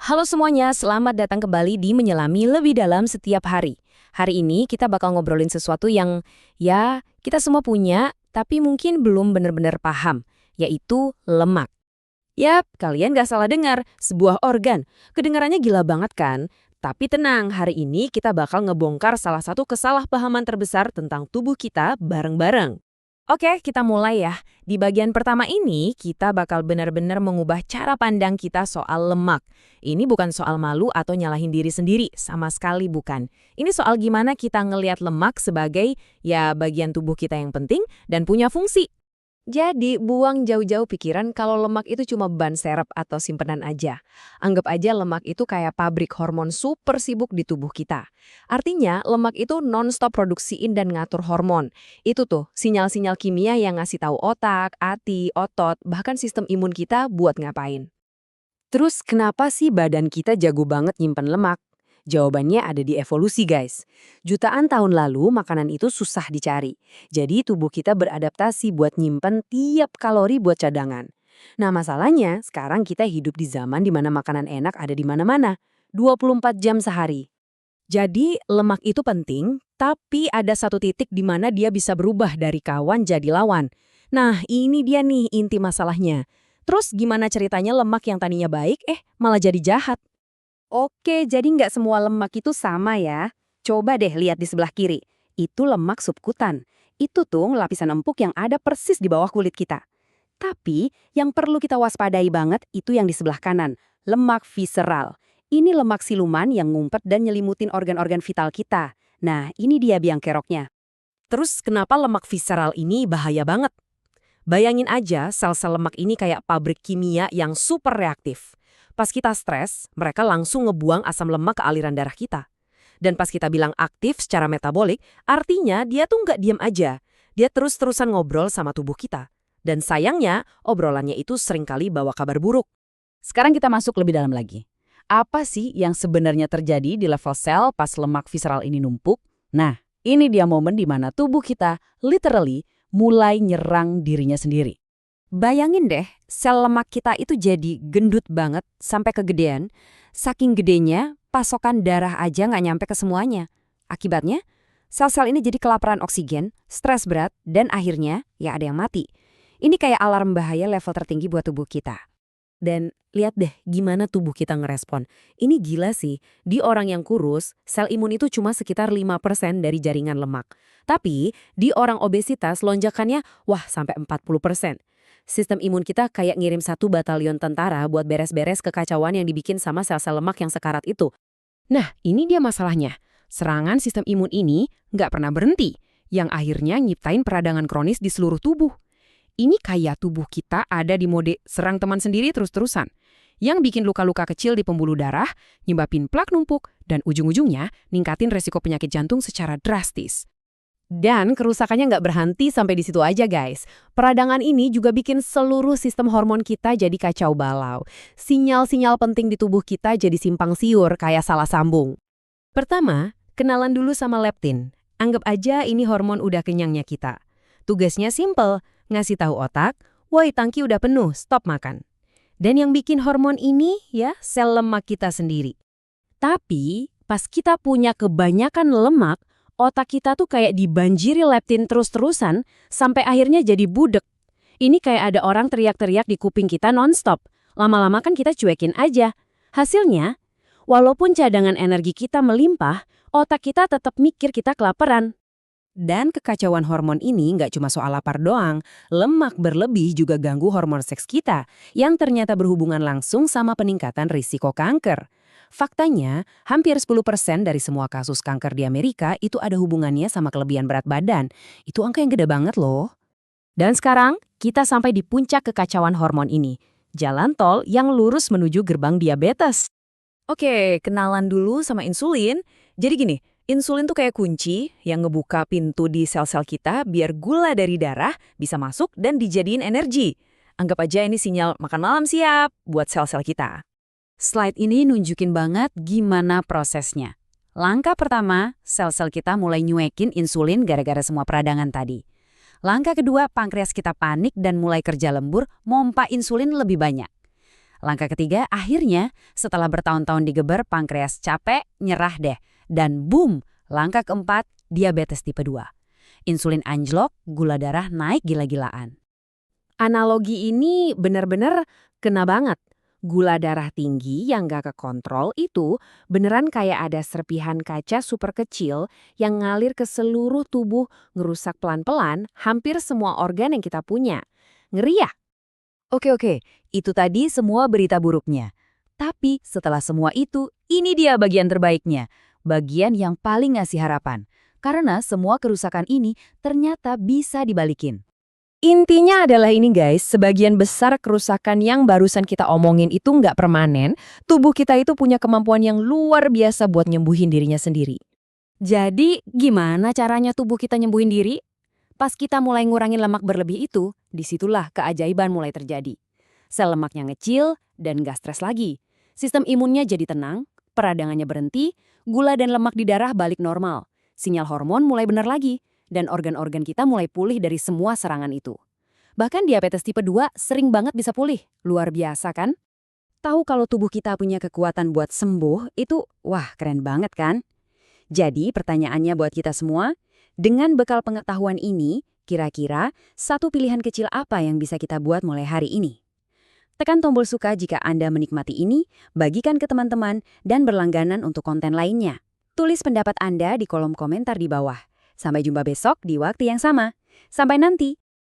Halo semuanya, selamat datang kembali di Menyelami Lebih Dalam Setiap Hari. Hari ini kita bakal ngobrolin sesuatu yang, ya, kita semua punya, tapi mungkin belum benar-benar paham, yaitu lemak. Yap, kalian gak salah dengar, sebuah organ. Kedengarannya gila banget kan? Tapi tenang, hari ini kita bakal ngebongkar salah satu kesalahpahaman terbesar tentang tubuh kita bareng-bareng. Oke, kita mulai ya. Di bagian pertama ini, kita bakal benar-benar mengubah cara pandang kita soal lemak. Ini bukan soal malu atau nyalahin diri sendiri, sama sekali bukan. Ini soal gimana kita ngelihat lemak sebagai, ya, bagian tubuh kita yang penting dan punya fungsi. Jadi, buang jauh-jauh pikiran kalau lemak itu cuma ban serep atau simpenan aja. Anggap aja lemak itu kayak pabrik hormon super sibuk di tubuh kita. Artinya, lemak itu non-stop produksiin dan ngatur hormon. Itu tuh, sinyal-sinyal kimia yang ngasih tahu otak, hati, otot, bahkan sistem imun kita buat ngapain. Terus kenapa sih badan kita jago banget nyimpen lemak? Jawabannya ada di evolusi, guys. Jutaan tahun lalu makanan itu susah dicari. Jadi tubuh kita beradaptasi buat nyimpen tiap kalori buat cadangan. Nah, masalahnya sekarang kita hidup di zaman di mana makanan enak ada di mana-mana. 24 jam sehari. Jadi lemak itu penting, tapi ada satu titik di mana dia bisa berubah dari kawan jadi lawan. Nah, ini dia nih inti masalahnya. Terus gimana ceritanya lemak yang tadinya baik, malah jadi jahat? Oke, jadi nggak semua lemak itu sama ya. Coba deh lihat di sebelah kiri. Itu lemak subkutan. Itu tuh lapisan empuk yang ada persis di bawah kulit kita. Tapi yang perlu kita waspadai banget itu yang di sebelah kanan, lemak visceral. Ini lemak siluman yang ngumpet dan nyelimutin organ-organ vital kita. Nah, ini dia biang keroknya. Terus kenapa lemak visceral ini bahaya banget? Bayangin aja sel-sel lemak ini kayak pabrik kimia yang super reaktif. Pas kita stres, mereka langsung ngebuang asam lemak ke aliran darah kita. Dan pas kita bilang aktif secara metabolik, artinya dia tuh nggak diam aja. Dia terus-terusan ngobrol sama tubuh kita. Dan sayangnya, obrolannya itu seringkali bawa kabar buruk. Sekarang kita masuk lebih dalam lagi. Apa sih yang sebenarnya terjadi di level sel pas lemak visceral ini numpuk? Nah, ini dia momen di mana tubuh kita literally mulai nyerang dirinya sendiri. Bayangin deh, sel lemak kita itu jadi gendut banget sampai kegedean. Saking gedenya, pasokan darah aja nggak nyampe ke semuanya. Akibatnya, sel-sel ini jadi kelaparan oksigen, stres berat, dan akhirnya ya ada yang mati. Ini kayak alarm bahaya level tertinggi buat tubuh kita. Dan lihat deh gimana tubuh kita ngerespon. Ini gila sih, di orang yang kurus, sel imun itu cuma sekitar 5% dari jaringan lemak. Tapi di orang obesitas lonjakannya wah sampai 40%. Sistem imun kita kayak ngirim 1 batalion tentara buat beres-beres kekacauan yang dibikin sama sel-sel lemak yang sekarat itu. Nah, ini dia masalahnya. Serangan sistem imun ini nggak pernah berhenti, yang akhirnya nyiptain peradangan kronis di seluruh tubuh. Ini kayak tubuh kita ada di mode serang teman sendiri terus-terusan, yang bikin luka-luka kecil di pembuluh darah, nyebabin plak numpuk, dan ujung-ujungnya ningkatin resiko penyakit jantung secara drastis. Dan kerusakannya nggak berhenti sampai di situ aja, guys. Peradangan ini juga bikin seluruh sistem hormon kita jadi kacau balau. Sinyal-sinyal penting di tubuh kita jadi simpang siur kayak salah sambung. Pertama, kenalan dulu sama leptin. Anggap aja ini hormon udah kenyangnya kita. Tugasnya simple, ngasih tahu otak, woi tangki udah penuh, stop makan. Dan yang bikin hormon ini ya sel lemak kita sendiri. Tapi pas kita punya kebanyakan lemak, otak kita tuh kayak dibanjiri leptin terus-terusan sampai akhirnya jadi budek. Ini kayak ada orang teriak-teriak di kuping kita nonstop. Lama-lama kan kita cuekin aja. Hasilnya, walaupun cadangan energi kita melimpah, otak kita tetap mikir kita kelaparan. Dan kekacauan hormon ini nggak cuma soal lapar doang. Lemak berlebih juga ganggu hormon seks kita, yang ternyata berhubungan langsung sama peningkatan risiko kanker. Faktanya, hampir 10% dari semua kasus kanker di Amerika itu ada hubungannya sama kelebihan berat badan. Itu angka yang gede banget loh. Dan sekarang, kita sampai di puncak kekacauan hormon ini. Jalan tol yang lurus menuju gerbang diabetes. Oke, kenalan dulu sama insulin. Jadi gini, insulin tuh kayak kunci yang ngebuka pintu di sel-sel kita biar gula dari darah bisa masuk dan dijadiin energi. Anggap aja ini sinyal makan malam siap buat sel-sel kita. Slide ini nunjukin banget gimana prosesnya. Langkah pertama, sel-sel kita mulai nyuekin insulin gara-gara semua peradangan tadi. Langkah kedua, pankreas kita panik dan mulai kerja lembur, mompa insulin lebih banyak. Langkah ketiga, akhirnya setelah bertahun-tahun digeber, pankreas capek, nyerah deh. Dan boom, langkah keempat, diabetes tipe 2. Insulin anjlok, gula darah naik gila-gilaan. Analogi ini benar-benar kena banget. Gula darah tinggi yang gak kekontrol itu beneran kayak ada serpihan kaca super kecil yang ngalir ke seluruh tubuh, ngerusak pelan-pelan hampir semua organ yang kita punya. Ngeri ya? Oke, itu tadi semua berita buruknya. Tapi setelah semua itu, ini dia bagian terbaiknya. Bagian yang paling ngasih harapan. Karena semua kerusakan ini ternyata bisa dibalikin. Intinya adalah ini guys, sebagian besar kerusakan yang barusan kita omongin itu nggak permanen, tubuh kita itu punya kemampuan yang luar biasa buat nyembuhin dirinya sendiri. Jadi, gimana caranya tubuh kita nyembuhin diri? Pas kita mulai ngurangin lemak berlebih itu, disitulah keajaiban mulai terjadi. Sel lemaknya ngecil dan gak stres lagi. Sistem imunnya jadi tenang, peradangannya berhenti, gula dan lemak di darah balik normal. Sinyal hormon mulai benar lagi, dan organ-organ kita mulai pulih dari semua serangan itu. Bahkan diabetes tipe 2 sering banget bisa pulih. Luar biasa kan? Tahu kalau tubuh kita punya kekuatan buat sembuh, itu wah keren banget kan? Jadi pertanyaannya buat kita semua, dengan bekal pengetahuan ini, kira-kira satu pilihan kecil apa yang bisa kita buat mulai hari ini? Tekan tombol suka jika Anda menikmati ini, bagikan ke teman-teman, dan berlangganan untuk konten lainnya. Tulis pendapat Anda di kolom komentar di bawah. Sampai jumpa besok di waktu yang sama. Sampai nanti.